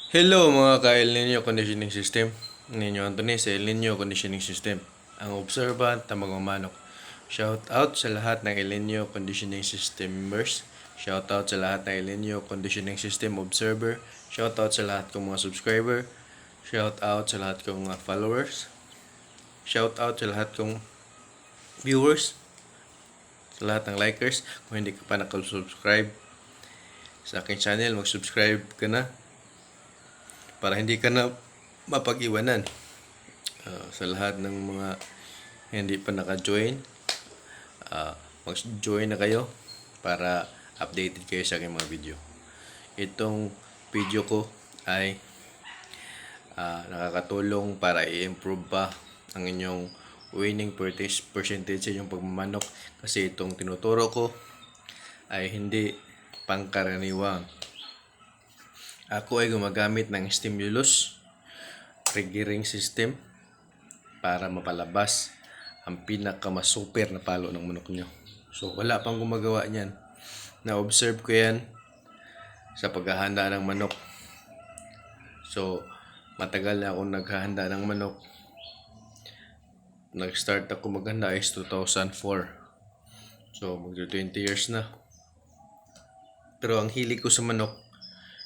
Hello mga ka-El Nino Conditioning System. Ninyo Anthony sa El Nino Conditioning System. Ang observant na magmamanok. Shout out sa lahat ng El Nino Conditioning System members. Shout out sa lahat ng El Nino Conditioning System observer. Shout out sa lahat kong mga subscriber. Shout out sa lahat kong mga followers. Shout out sa lahat kong viewers. Sa lahat ng likers. Kung hindi ka pa nakasubscribe sa aking channel, mag-subscribe ka na para hindi ka na mapag-iwanan. Sa lahat ng mga hindi pa naka-join, mag-join na kayo para updated kayo sa aking mga video. Itong video ko ay nakakatulong para i-improve pa ang inyong winning percentage sa inyong pagmamanok, kasi itong tinuturo ko ay hindi pangkaraniwang. Ako ay gumagamit ng stimulus triggering system para mapalabas ang pinakamasuper na palo ng manok nyo. So wala pang gumagawa niyan. Na-observe ko yan sa paghahanda ng manok. So matagal na akong naghahanda ng manok. Nag-start ako maghanda is 2004. So magto 20 years na. Pero ang hilig ko sa manok,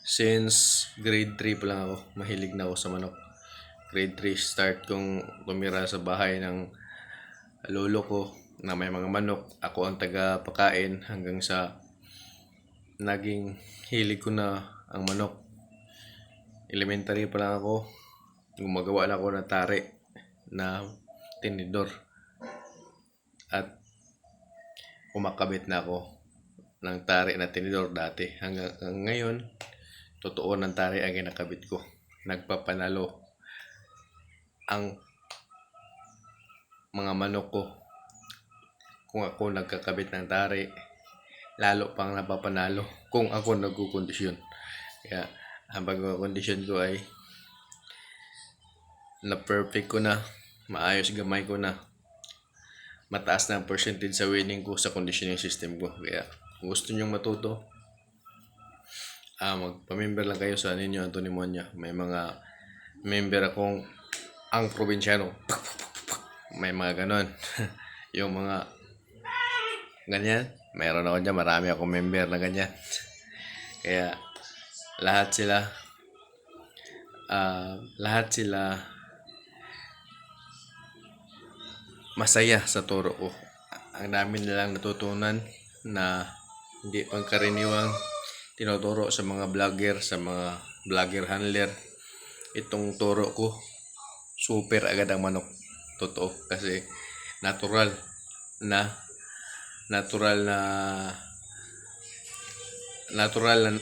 since grade 3 pa lang ako, mahilig na ako sa manok. Grade 3, start kong tumira sa bahay ng lolo ko na may mga manok. Ako ang taga-pakain hanggang sa naging hilig ko na ang manok. Elementary pa lang ako, gumagawa na ako ng tari na tinidor. At kumakabit na ako ng tari na tinidor dati. Hanggang ngayon, totoo ng tari ang kinakabit ko. Nagpapanalo ang mga manok ko kung ako nagkakabit ng tari. Lalo pang napapanalo kung ako nagkukondisyon. Kaya ang pagkakondisyon ko ay na perfect ko na, maayos gamay ko na, mataas na ang percentage sa winning ko sa conditioning system ko. Kaya kung gusto nyong matuto, magpa-member lang kayo sa Ninyo Anthony Monya. May mga member akong ang probinsyano. May mga ganon. Yung mga ganyan, mayroon ako dyan. Marami akong member na ganyan. Kaya lahat sila masaya sa turo ko. Ang dami nilang natutunan na hindi pangkaraniwang tinuturo sa mga vlogger, sa mga vlogger handler. Itong turo ko, super agad ang manok. Totoo, kasi natural na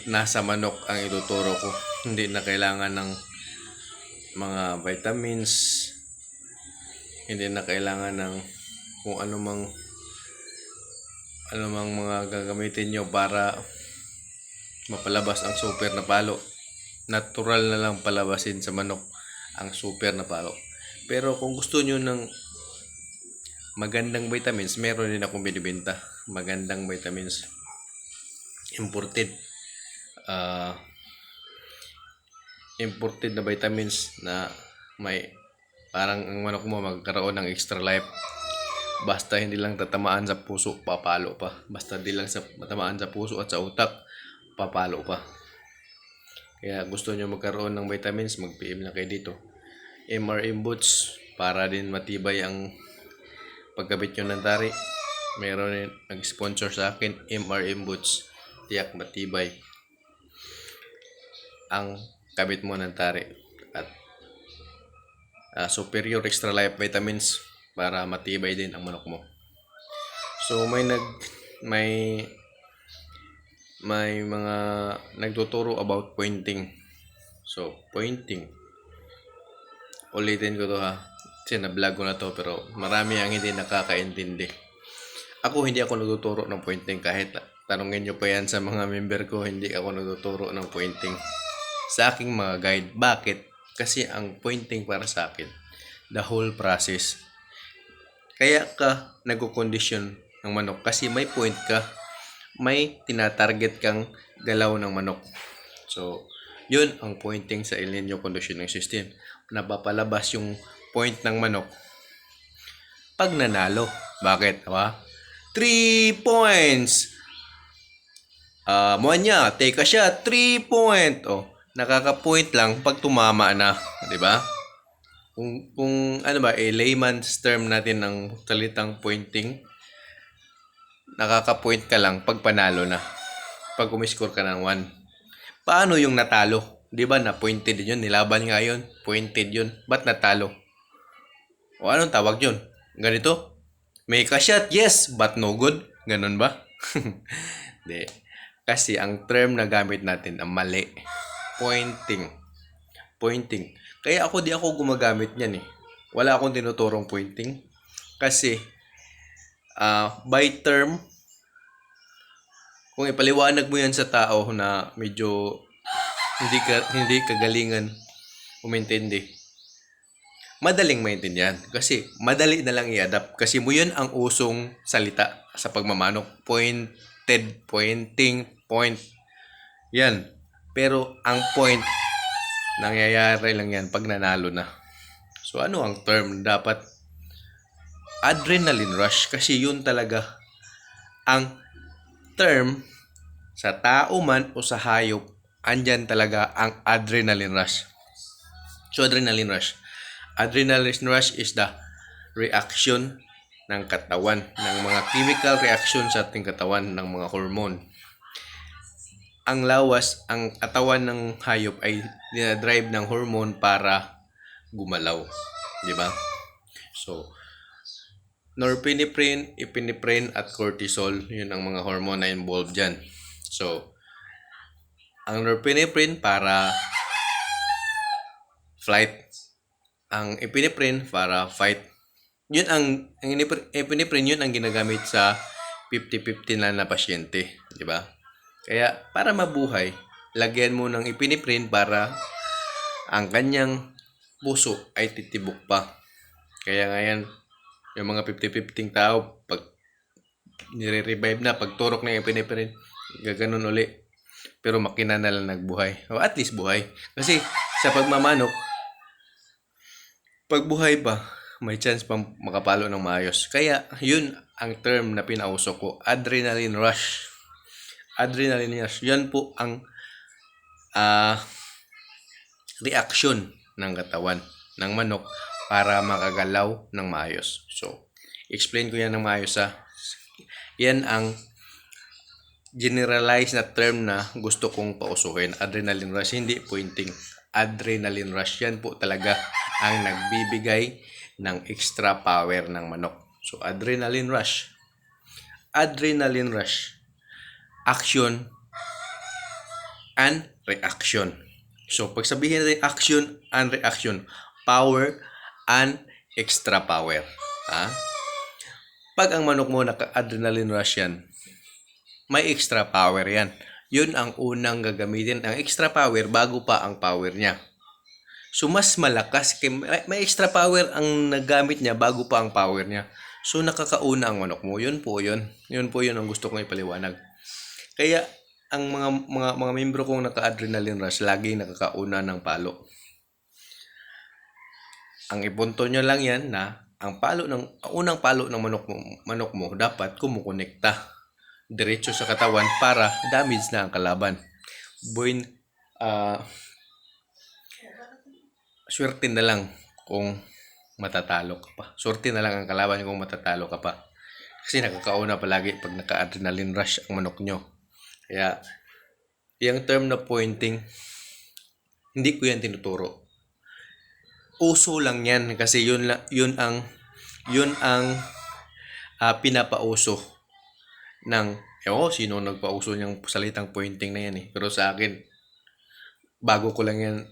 nasa manok ang ituturo ko. Hindi na kailangan ng mga vitamins, hindi na kailangan ng kung anumang mga gagamitin nyo para mapalabas ang super na palo. Natural na lang palabasin sa manok ang super na palo. Pero kung gusto nyo ng magandang vitamins, meron din akong binibenta. Magandang vitamins. Imported. Imported na vitamins na may parang ang manok mo magkaroon ng extra life. Basta hindi lang tatamaan sa puso, papalo pa. Basta di lang sa matamaan sa puso at sa utak, papalo pa. Kaya gusto nyo magkaroon ng vitamins, mag-PM na kayo dito. MRM Boots, para din matibay ang pagkabit nyo ng tari. Meron nag-sponsor sa akin, MRM Boots. Tiyak matibay ang kabit mo ng tari. At superior extra life vitamins para matibay din ang manok mo. So may mga nagtuturo about pointing. So pointing, ulitin ko to ha, kasi na-vlog ko na to, pero marami ang hindi nakakaintindi. Hindi ako nagtuturo ng pointing. Kahit tanungin nyo pa yan sa mga member ko, hindi ako nagtuturo ng pointing sa aking mga guide. Bakit? Kasi ang pointing para sa akin, the whole process. Kaya ka nagko-condition ng manok kasi may point ka, may tinatarget kang galaw ng manok. So Yun ang pointing sa El Nino conditioning system. Napapalabas yung point ng manok pag nanalo. Bakit? Diba? 3 points! Moanya, take a shot, 3 point. Oh, nakaka-point lang pag tumama na. Diba? Kung ano ba, layman's term natin ng salitang pointing, nakaka-point ka lang pag panalo na. Pag umiscore ka ng 1. Paano yung natalo? Di ba na pointed yun? Nilaban nga yun. Pointed yun. Ba't natalo? O anong tawag yun? Ganito? Make a shot, yes, but no good. Ganun ba? Di. Kasi ang term na gamit natin ang mali. Pointing. Pointing. Kaya di ako gumagamit niyan eh. Wala akong tinuturong pointing. Kasi, by term, kung ipaliwanag mo yan sa tao na medyo hindi kagalingan umintindi, madaling maintindihan. Kasi madali na lang i-adapt. Kasi mo yun ang usong salita sa pagmamanok. Pointed, pointing, point. Yan. Pero ang point, nangyayari lang yan pag nanalo na. So ano ang term? Dapat adrenaline rush. Kasi yun talaga ang term sa tao man o sa hayop. Andyan talaga ang adrenaline rush. So adrenaline rush. Adrenaline rush is the reaction ng katawan, ng mga chemical reaction sa ating katawan, ng mga hormone. Ang lawas, ang katawan ng hayop ay dinadrive ng hormone para gumalaw. Di ba? So, norepinephrine, epinephrine, at cortisol, yun ang mga hormone na involved dyan. So, ang norepinephrine para flight, ang epinephrine para fight. Yun ang epinephrine, yun ang ginagamit sa 50-50 na pasyente, di ba? Kaya para mabuhay, lagyan mo ng epinephrine para ang kanyang puso ay titibok pa. Kaya ngayon, yung mga 50-50 tao, pag nire-revive na, pag turok na yung epinephrine, gaganon uli. Pero makina na lang nagbuhay. O at least buhay. Kasi sa pagmamanok, pag buhay pa, may chance pang makapalo ng maayos. Kaya yun ang term na pinausok ko, adrenaline rush. Adrenaline rush. Yan po ang reaction ng katawan ng manok para makagalaw ng maayos. So, explain ko yan ng maayos ha. Yan ang generalized na term na gusto kong pausuhin. Adrenaline rush, hindi pointing. Adrenaline rush, yan po talaga ang nagbibigay ng extra power ng manok. So, adrenaline rush. Adrenaline rush. Action and reaction. So, pag sabihin natin action and reaction, power and extra power. Ha? Pag ang manok mo naka-adrenaline rush yan, may extra power yan. Yun ang unang gagamitin. Ang extra power bago pa ang power niya. So, mas malakas. May extra power ang nagamit niya bago pa ang power niya. So, nakakauna ang manok mo. Yun po yun. Yun po yun ang gusto kong ipaliwanag. Kaya, ang mga membro kong naka-adrenaline rush, lagi nakakauna ng palo. Ang ipunto nyo lang yan na ang unang palo ng manok mo dapat kumukonekta diretso sa katawan para damage na ang kalaban. Swerte na lang kung matatalo ka pa. Swerte na lang ang kalaban kung matatalo ka pa. Kasi nakakauna palagi pag naka-adrenaline rush ang manok nyo. Kaya, yung term na pointing, hindi ko yan tinuturo. Uso lang yan kasi yun ang pinapauso ng sino nagpauso niyang salitang pointing na yan eh. Pero sa akin, bago ko lang yan,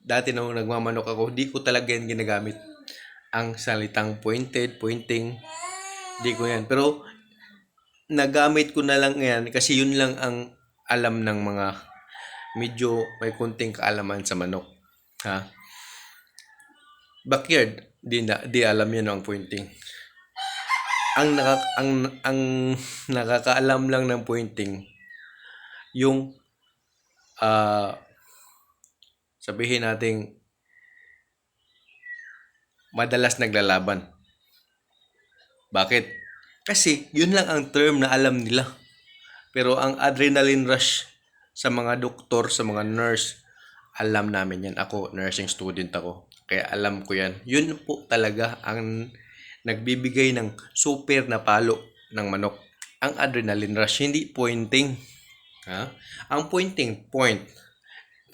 dati nung nagmamanok ako, di ko talaga yan ginagamit. Ang salitang pointing, di ko yan. Pero, nagamit ko na lang yan kasi yun lang ang alam ng mga medyo may kunting kaalaman sa manok. Ha? Backyard, di alam yun ang pointing. Ang nakakaalam lang ng pointing, yung ah sabihin nating madalas naglalaban. Bakit? Kasi yun lang ang term na alam nila. Pero ang adrenaline rush sa mga doktor, sa mga nurse, alam namin yan. Ako, nursing student ako. Kaya alam ko yan. Yun po talaga ang nagbibigay ng super na palo ng manok. Ang adrenaline rush, hindi pointing. Ha? Ang pointing, point.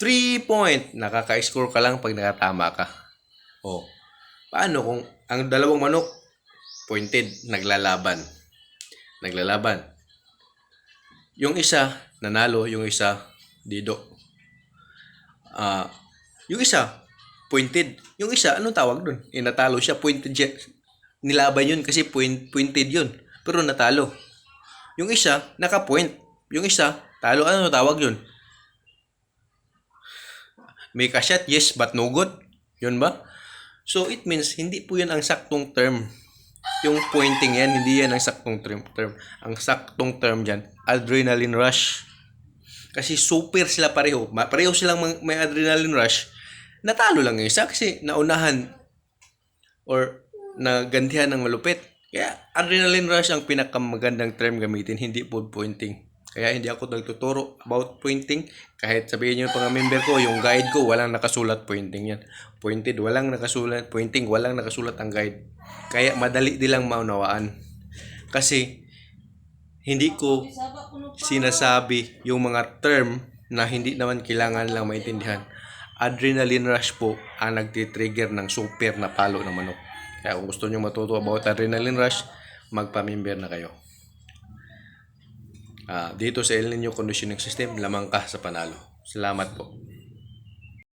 3 point. Nakaka-score ka lang pag nakatama ka. Oh. Paano kung ang dalawang manok pointed, naglalaban? Yung isa, nanalo. Yung isa, dido. Yung isa, pointed. Yung isa, anong tawag dun? Natalo siya, pointed siya. Nilaban yun kasi pointed yun. Pero natalo. Yung isa, naka-point. Yung isa, talo. Ano tawag yun? Make a shot, yes, but no good. Yun ba? So, it means, hindi po yan ang saktong term. Yung pointing yan, hindi yan ang saktong term. Ang saktong term dyan, adrenaline rush. Kasi super sila pareho. Pareho silang may adrenaline rush. Natalo lang yung isa kasi naunahan or nagantihan ng malupit. Kaya adrenaline rush ang pinakamagandang term gamitin, hindi po pointing. Kaya hindi ako nagtuturo about pointing. Kahit sabihin nyo pa nga member ko, yung guide ko, walang nakasulat pointing yan. Pointed, walang nakasulat. Pointing, walang nakasulat ang guide. Kaya madali nilang maunawaan. Kasi hindi ko sinasabi yung mga term na hindi naman kailangan lang maintindihan. Adrenaline rush po ang nagtitrigger ng super na palo ng manok. Kaya kung gusto nyo matuto about adrenaline rush, magpamember na kayo. Dito sa El Nino Conditioning System, lamang ka sa panalo. Salamat po.